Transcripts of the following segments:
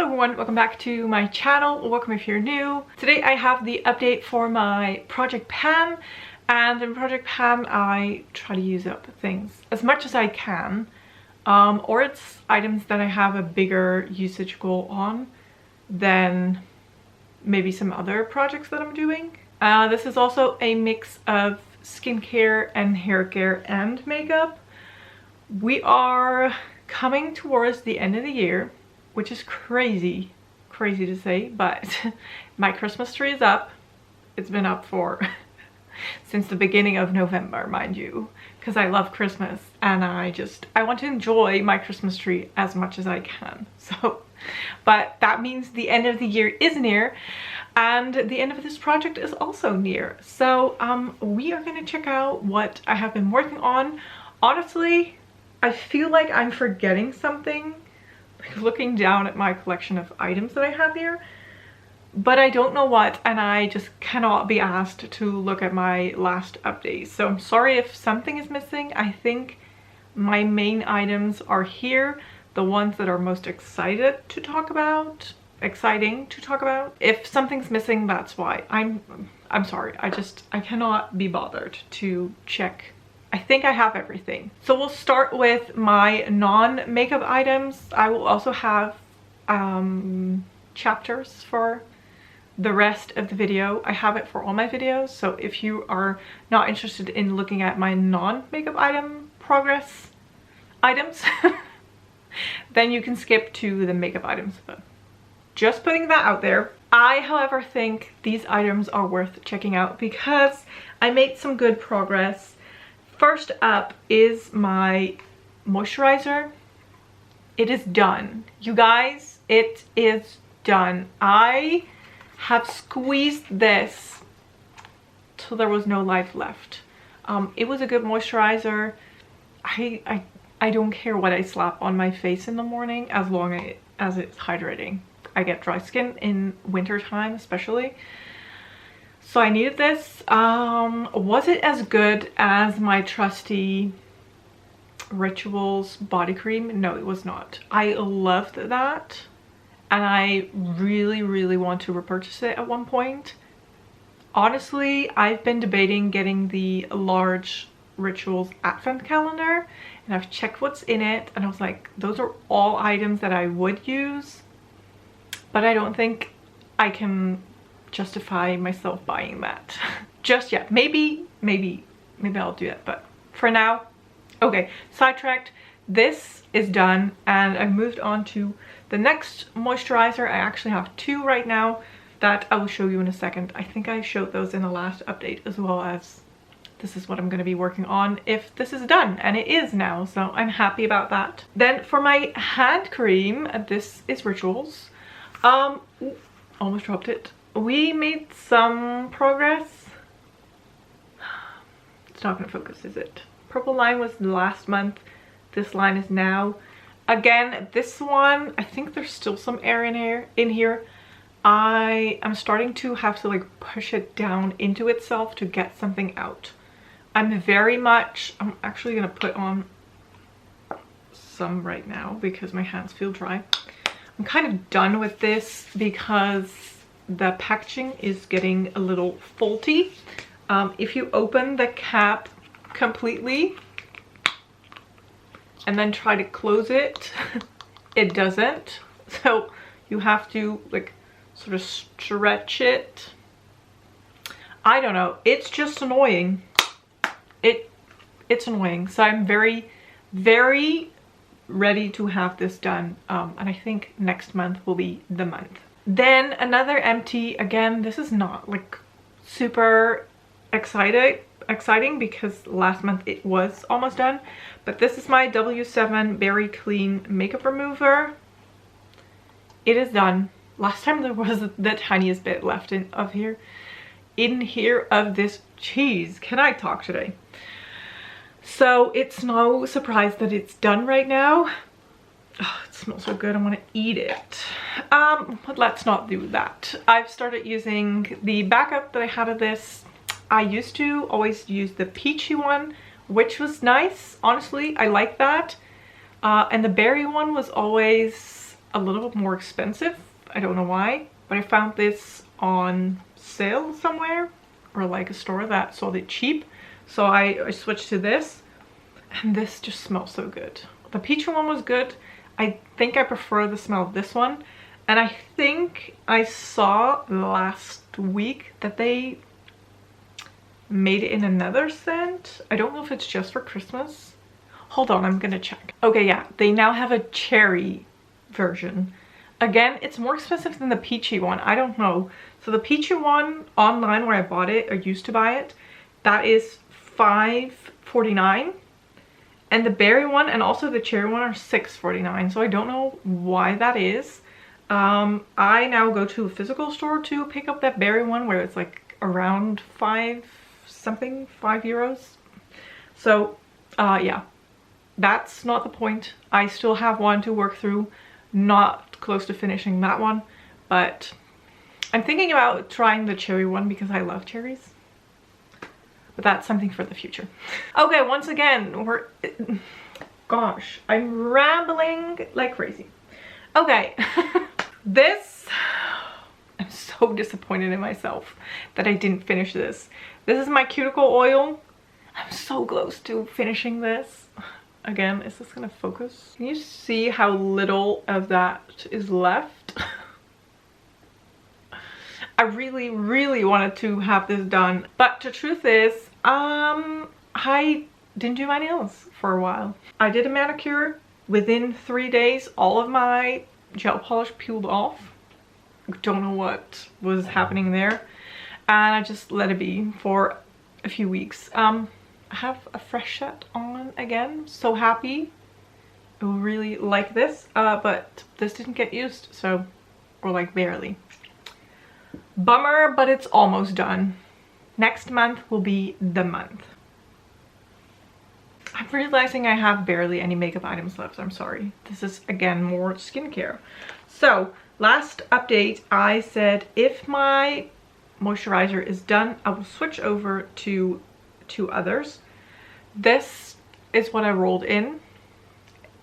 Hello everyone, welcome back to my channel. Welcome if you're new. Today I have the update for my project pan, and in project pan I try to use up things as much as I can, or it's items that I have a bigger usage goal on than maybe some other projects that I'm doing. This is also a mix of skincare and hair care and makeup. We are coming towards the end of the year, which is crazy to say, but my Christmas tree is up. It's been up for since the beginning of November, mind you, because I love Christmas and I want to enjoy my Christmas tree as much as I can. So, but that means the end of the year is near and the end of this project is also near. So we are going to check out what I have been working on. Honestly, I feel like I'm forgetting something, like looking down at my collection of items that I have here, but I don't know what, and I just cannot be asked to look at my last updates. So I'm sorry if something is missing. I think my main items are here, the ones that are most exciting to talk about. If something's missing, that's why. I'm sorry. I cannot be bothered to check. I think I have everything. So we'll start with my non-makeup items. I will also have chapters for the rest of the video. I have it for all my videos, so if you are not interested in looking at my non-makeup item progress items, then you can skip to the makeup items. But just putting that out there. I, however, think these items are worth checking out because I made some good progress. First up is my moisturizer. It is done. You guys, it is done. I have squeezed this till there was no life left. It was a good moisturizer. I don't care what I slap on my face in the morning as long as it's hydrating. I get dry skin in winter time especially. So I needed this. Was it as good as my trusty Rituals body cream? No, it was not. I loved that and I really want to repurchase it at one point. Honestly, I've been debating getting the large Rituals advent calendar, and I've checked what's in it and I was like, those are all items that I would use, but I don't think I can justify myself buying that just yet. Maybe I'll do that, but for now, okay, sidetracked. This is done and I've moved on to the next moisturizer. I actually have two right now that I will show you in a second. I think I showed those in the last update, as well as this is what I'm going to be working on if this is done, and it is now, so I'm happy about that. Then for my hand cream, this is Rituals. Almost dropped it. We made some progress. It's not going to focus, is it? Purple line was last month. This line is now. Again, this one, I think there's still some air in here. I am starting to have to like push it down into itself to get something out. I'm actually going to put on some right now because my hands feel dry. I'm kind of done with this because the packaging is getting a little faulty. If you open the cap completely and then try to close it, it doesn't. So you have to like sort of stretch it. I don't know, it's just annoying. It's annoying. So I'm very ready to have this done, and I think next month will be the month. Then another empty. Again, this is not like super exciting because last month it was almost done, but this is my W7 Berry Clean Makeup Remover. It is done. Last time there was the tiniest bit left in here of this cheese. Can I talk today? So it's no surprise that it's done right now. Oh, it smells so good. I want to eat it. But let's not do that. I've started using the backup that I had of this. I used to always use the peachy one, which was nice. Honestly, I like that. And the berry one was always a little bit more expensive. I don't know why, but I found this on sale somewhere, or like a store that sold it cheap. So I switched to this, and this just smells so good. The peachy one was good. I think I prefer the smell of this one. And I think I saw last week that they made it in another scent. I don't know if it's just for Christmas. Hold on, I'm gonna check. Okay, yeah, they now have a cherry version. Again, it's more expensive than the peachy one. I don't know. So the peachy one online where I bought it, or used to buy it, that is $5.49. And the berry one and also the cherry one are $6.49. So I don't know why that is. I now go to a physical store to pick up that berry one where it's like around 5 euros. So yeah, that's not the point. I still have one to work through, not close to finishing that one, but I'm thinking about trying the cherry one because I love cherries. But that's something for the future. Okay, once again, gosh, I'm rambling like crazy. Okay. I'm so disappointed in myself that I didn't finish this. This is my cuticle oil. I'm so close to finishing this. Again, is this gonna focus? Can you see how little of that is left? I really, really wanted to have this done, but the truth is, I didn't do my nails for a while. I did a manicure. Within 3 days, all of my gel polish peeled off. Don't know what was happening there, and I just let it be for a few weeks. I have a fresh set on again. So happy. I really like this, but this didn't get used, so, or like barely. Bummer, but it's almost done. Next month will be the month. I'm realizing I have barely any makeup items left. I'm sorry. This is again more skincare. So last update, I said if my moisturizer is done, I will switch over to 2 others. This is what I rolled in.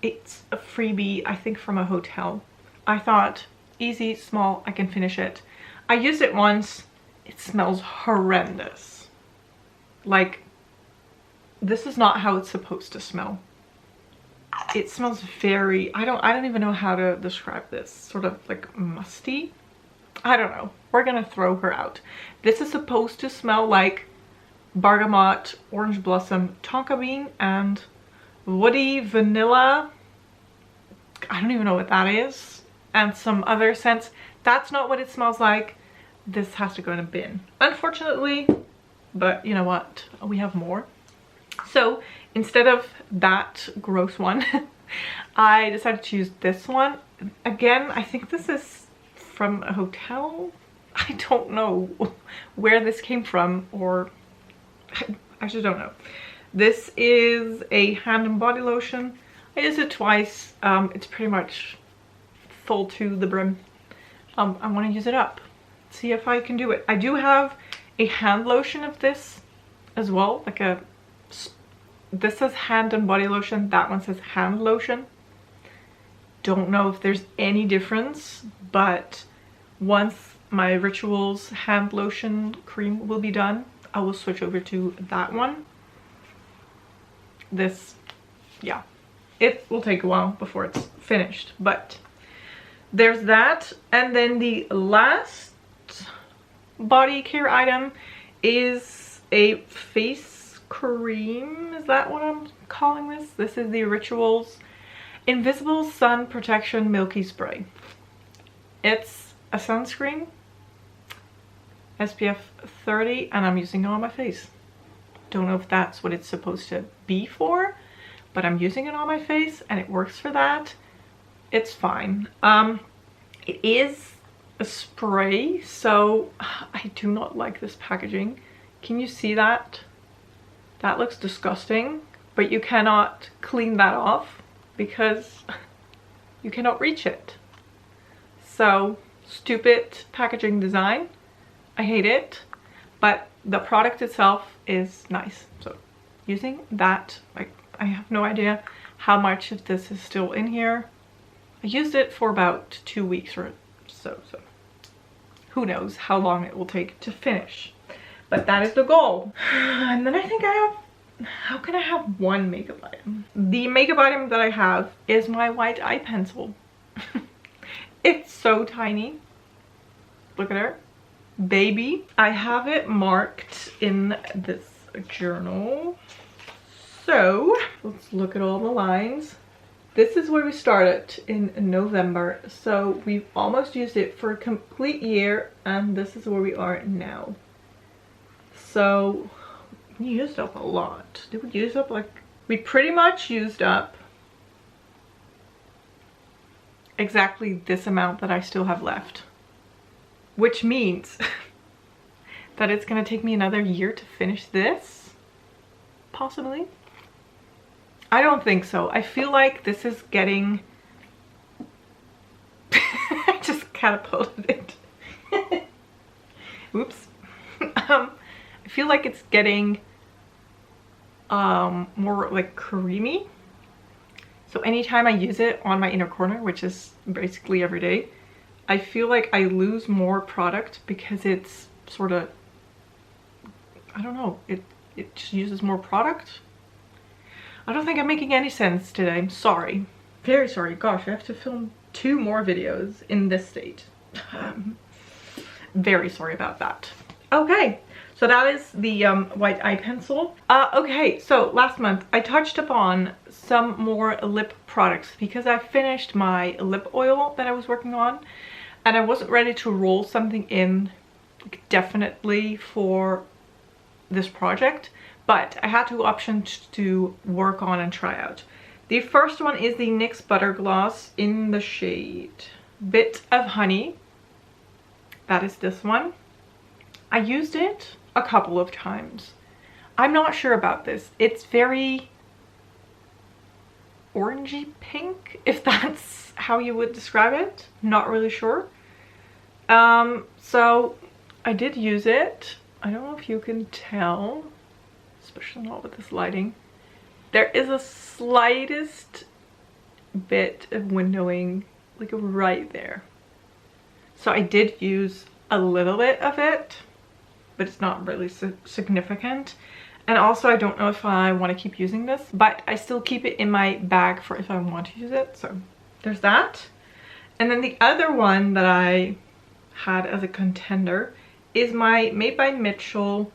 It's a freebie, I think, from a hotel. I thought, easy, small, I can finish it. I used it once. It smells horrendous. Like, this is not how it's supposed to smell. It smells very, I don't even know how to describe this. Sort of like musty. I don't know. We're gonna throw her out. This is supposed to smell like bergamot, orange blossom, tonka bean, and woody vanilla. I don't even know what that is. And some other scents. That's not what it smells like. This has to go in a bin, unfortunately, but you know what? We have more. So instead of that gross one, I decided to use this one. Again, I think this is from a hotel. I don't know where this came from, or I just don't know. This is a hand and body lotion. I used it twice. It's pretty much full to the brim. I want to use it up. See if I can do it. I do have a hand lotion of this as well. Like a, this says hand and body lotion. That one says hand lotion. Don't know if there's any difference, but once my Rituals hand lotion cream will be done, I will switch over to that one. This, yeah, it will take a while before it's finished, but there's that. And then the last body care item is a face cream. Is that what I'm calling this? This is the Rituals Invisible Sun Protection Milky Spray. It's a sunscreen, SPF 30, and I'm using it on my face. Don't know if that's what it's supposed to be for, but I'm using it on my face and it works for that. It's fine. It is a spray, so I do not like this packaging. Can you see that? That looks disgusting, but you cannot clean that off because you cannot reach it. So stupid packaging design. I hate it, but the product itself is nice. So using that, like, I have no idea how much of this is still in here. I used it for about 2 weeks or so, so who knows how long it will take to finish. But that is the goal. And then I think I have, how can I have one makeup item? The makeup item that I have is my white eye pencil. It's so tiny. Look at her. Baby. I have it marked in this journal. So let's look at all the lines. This is where we started in November. So we've almost used it for a complete year, and this is where we are now. So we used up a lot. Did we use up like, we pretty much used up exactly this amount that I still have left, which means that it's gonna take me another year to finish this, possibly. I don't think so. I feel like this is getting I just catapulted it. Oops. I feel like it's getting more like creamy. So anytime I use it on my inner corner, which is basically every day, I feel like I lose more product because it's sort of, I don't know, it just uses more product. I don't think I'm making any sense today. I'm sorry. Very sorry. Gosh, I have to film 2 more videos in this state. Very sorry about that. Okay, so that is the white eye pencil. Okay, so last month I touched upon some more lip products because I finished my lip oil that I was working on, and I wasn't ready to roll something in like, definitely for this project, but I had 2 options to work on and try out. The first one is the NYX Butter Gloss in the shade Bit of Honey. That is this one. I used it a couple of times. I'm not sure about this. It's very orangey pink, if that's how you would describe it. Not really sure. So I did use it. I don't know if you can tell, especially not with this lighting. There is a slightest bit of windowing like right there. So I did use a little bit of it, but it's not really significant. And also I don't know if I want to keep using this, but I still keep it in my bag for if I want to use it. So there's that. And then the other one that I had as a contender is my Made by Mitchell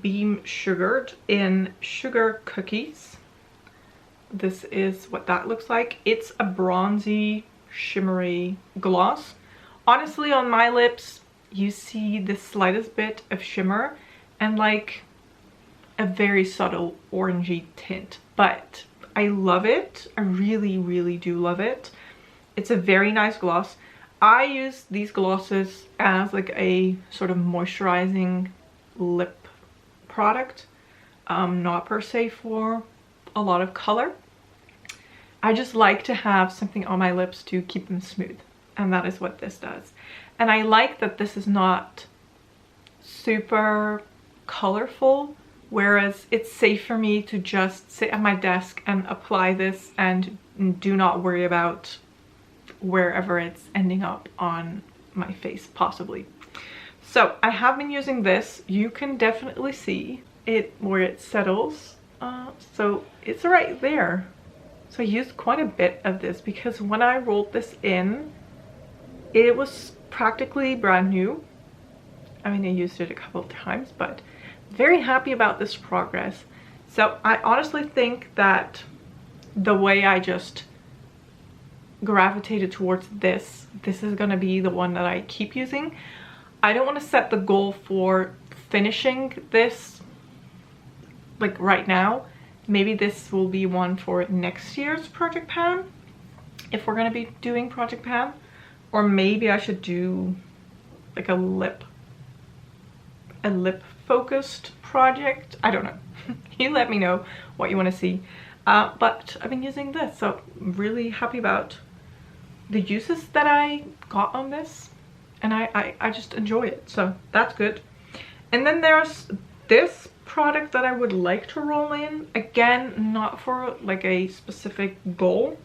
Beam Sugared in Sugar Cookies. This is what that looks like. It's a bronzy, shimmery gloss. Honestly, on my lips, you see the slightest bit of shimmer and like a very subtle orangey tint, but I love it. I really, really do love it. It's a very nice gloss. I use these glosses as like a sort of moisturizing lip product, not per se for a lot of color. I just like to have something on my lips to keep them smooth, and that is what this does. And I like that this is not super colorful, whereas it's safe for me to just sit at my desk and apply this and do not worry about wherever it's ending up on my face, possibly. So I have been using this. You can definitely see it where it settles. So it's right there. So I used quite a bit of this because when I rolled this in, it was practically brand new. I mean, I used it a couple of times, but very happy about this progress. So I honestly think that the way I just gravitated towards this is going to be the one that I keep using. I don't want to set the goal for finishing this like right now. Maybe this will be one for next year's Project Pan, if we're going to be doing Project Pan. Or maybe I should do like a lip focused project. I don't know. You let me know what you want to see. But I've been using this, so I'm really happy about the uses that I got on this, and I just enjoy it, so that's good. And then there's this product that I would like to roll in, again, not for like a specific goal,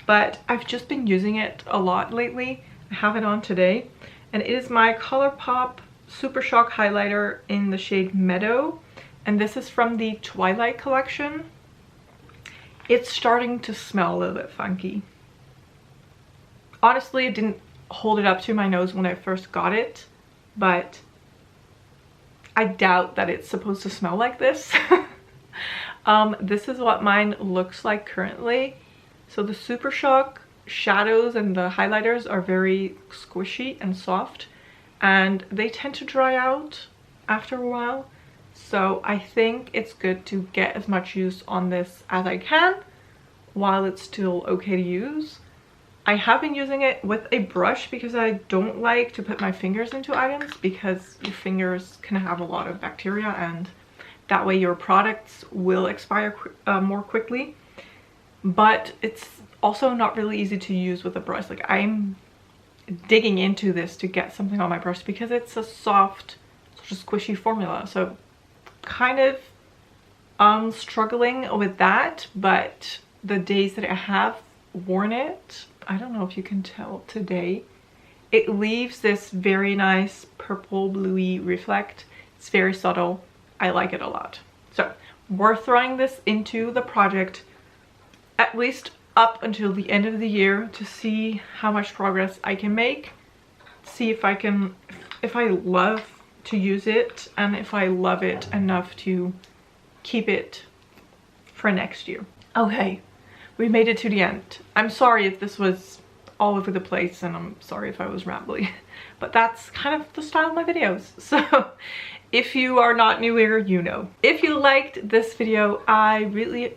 but I've just been using it a lot lately. I have it on today, and it is my Colourpop Supershock highlighter in the shade Meadow, and this is from the Twilight collection. It's starting to smell a little bit funky. Honestly, it didn't hold it up to my nose when I first got it, but I doubt that it's supposed to smell like this. This is what mine looks like currently. So the Supershock shadows and the highlighters are very squishy and soft, and they tend to dry out after a while. So I think it's good to get as much use on this as I can while it's still okay to use. I have been using it with a brush because I don't like to put my fingers into items, because your fingers can have a lot of bacteria and that way your products will expire more quickly. But it's also not really easy to use with a brush. Like, I'm digging into this to get something on my brush because it's a soft, sort of squishy formula. So kind of struggling with that, but the days that I have worn it, I don't know if you can tell today, it leaves this very nice purple bluey reflect. It's very subtle. I like it a lot. So we're throwing this into the project at least up until the end of the year to see how much progress I can make, see if I love to use it, and if I love it enough to keep it for next year. Okay, we made it to the end. I'm sorry if this was all over the place, and I'm sorry if I was rambly, but that's kind of the style of my videos. So if you are not new here, you know. If you liked this video, I really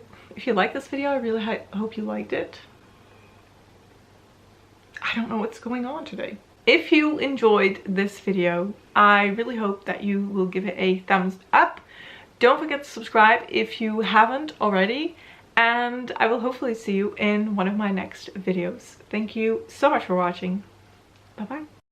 hope you liked it. I don't know what's going on today. If you enjoyed this video, I really hope that you will give it a thumbs up. Don't forget to subscribe if you haven't already, and I will hopefully see you in one of my next videos. Thank you so much for watching. Bye bye.